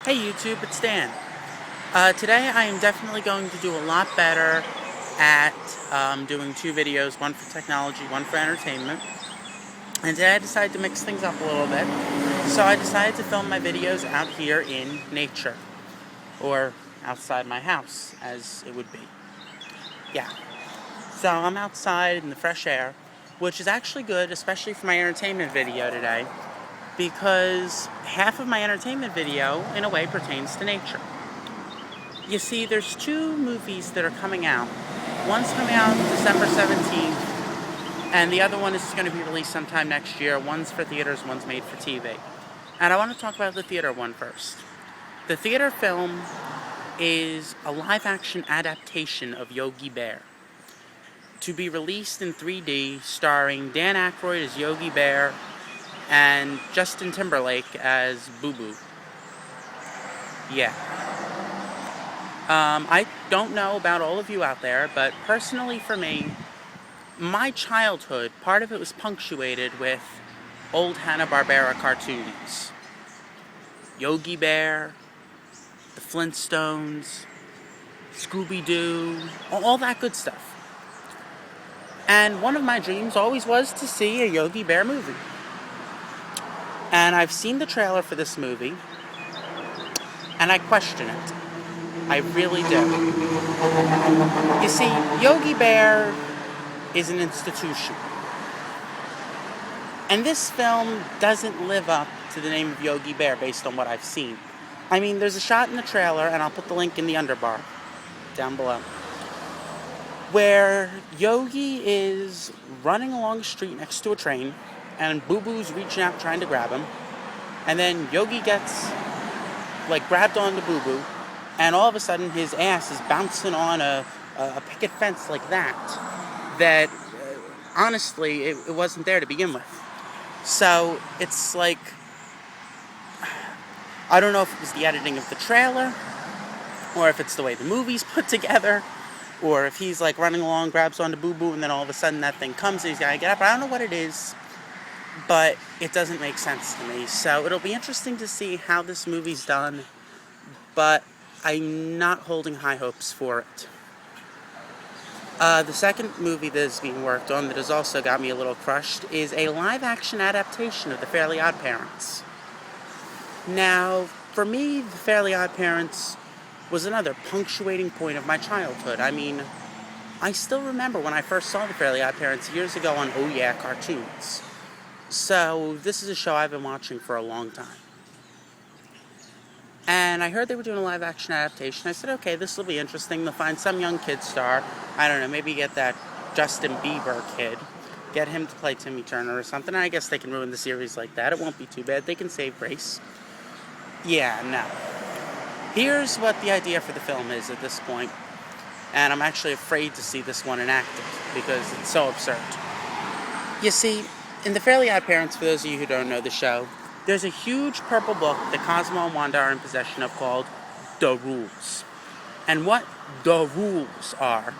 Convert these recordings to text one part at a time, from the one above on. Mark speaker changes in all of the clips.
Speaker 1: Hey YouTube, it's Dan. Today I am definitely going to do a lot better at doing two videos, one for technology, one for entertainment. And today I decided to mix things up a little bit. So I decided to film my videos out here in nature, or outside my house, as it would be. Yeah. So I'm outside in the fresh air, which is actually good, especially for my entertainment video today, because half of my entertainment video, in a way, pertains to nature. You see, there's two movies that are coming out. One's coming out December 17th, and the other one is going to be released sometime next year. One's for theaters, one's made for TV. And I want to talk about the theater one first. The theater film is a live-action adaptation of Yogi Bear, to be released in 3D, starring Dan Aykroyd as Yogi Bear and Justin Timberlake as Boo Boo. Yeah. I don't know about all of you out there, but personally for me, my childhood, part of it was punctuated with old Hanna-Barbera cartoons. Yogi Bear, the Flintstones, Scooby-Doo, all that good stuff. And one of my dreams always was to see a Yogi Bear movie. And I've seen the trailer for this movie, and I question it. I really do. You see, Yogi Bear is an institution. And this film doesn't live up to the name of Yogi Bear based on what I've seen. I mean, there's a shot in the trailer, and I'll put the link in the underbar down below, where Yogi is running along the street next to a train, and Boo Boo's reaching out trying to grab him, and then Yogi gets, grabbed onto Boo Boo, and all of a sudden his ass is bouncing on a picket fence like that honestly, it wasn't there to begin with. So, it's like, I don't know if it was the editing of the trailer, or if it's the way the movie's put together, or if he's running along, grabs onto Boo Boo, and then all of a sudden that thing comes and he's gotta get up. I don't know what it is, but it doesn't make sense to me. So it'll be interesting to see how this movie's done, but I'm not holding high hopes for it. The second movie that is being worked on that has also got me a little crushed is a live-action adaptation of The Fairly Odd Parents. Now, for me, The Fairly Odd Parents was another punctuating point of my childhood. I mean, I still remember when I first saw The Fairly Odd Parents years ago on Oh Yeah Cartoons. So, this is a show I've been watching for a long time. And I heard they were doing a live-action adaptation. I said, okay, this will be interesting. They'll find some young kid star. I don't know, maybe get that Justin Bieber kid. Get him to play Timmy Turner or something. I guess they can ruin the series like that. It won't be too bad. They can save grace. Yeah, no. Here's what the idea for the film is at this point. And I'm actually afraid to see this one enacted, because it's so absurd. You see, in The Fairly Odd Parents, for those of you who don't know the show, there's a huge purple book that Cosmo and Wanda are in possession of called The Rules. And what the rules are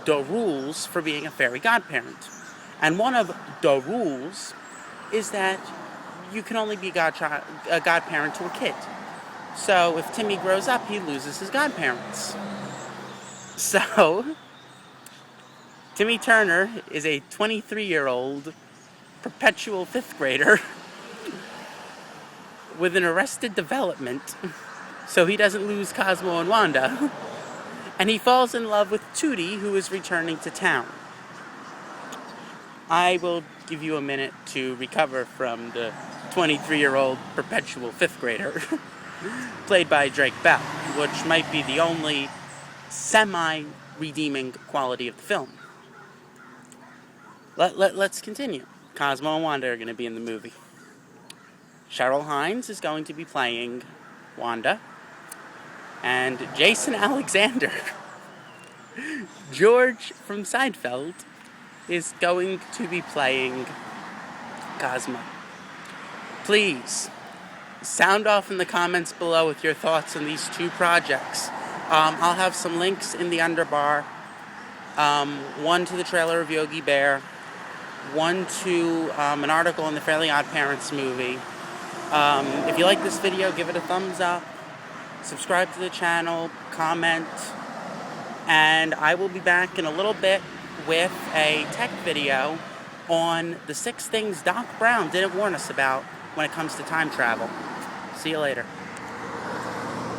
Speaker 1: the rules for being a fairy godparent. And one of the rules is that you can only be a godparent to a kid. So if Timmy grows up, he loses his godparents. So, Timmy Turner is a 23-year-old perpetual fifth grader with an arrested development, so he doesn't lose Cosmo and Wanda. And he falls in love with Tootie, who is returning to town. I will give you a minute to recover from the 23-year-old perpetual fifth grader, played by Drake Bell, which might be the only semi-redeeming quality of the film. Let's continue. Cosmo and Wanda are going to be in the movie. Cheryl Hines is going to be playing Wanda. And Jason Alexander, George from Seinfeld, is going to be playing Cosmo. Please, sound off in the comments below with your thoughts on these two projects. I'll have some links in the underbar. One to the trailer of Yogi Bear. One to an article in the Fairly Odd Parents movie. If you like this video, give it a thumbs up, subscribe to the channel, comment, and I will be back in a little bit with a tech video on the 6 things Doc Brown didn't warn us about when it comes to time travel. See you later.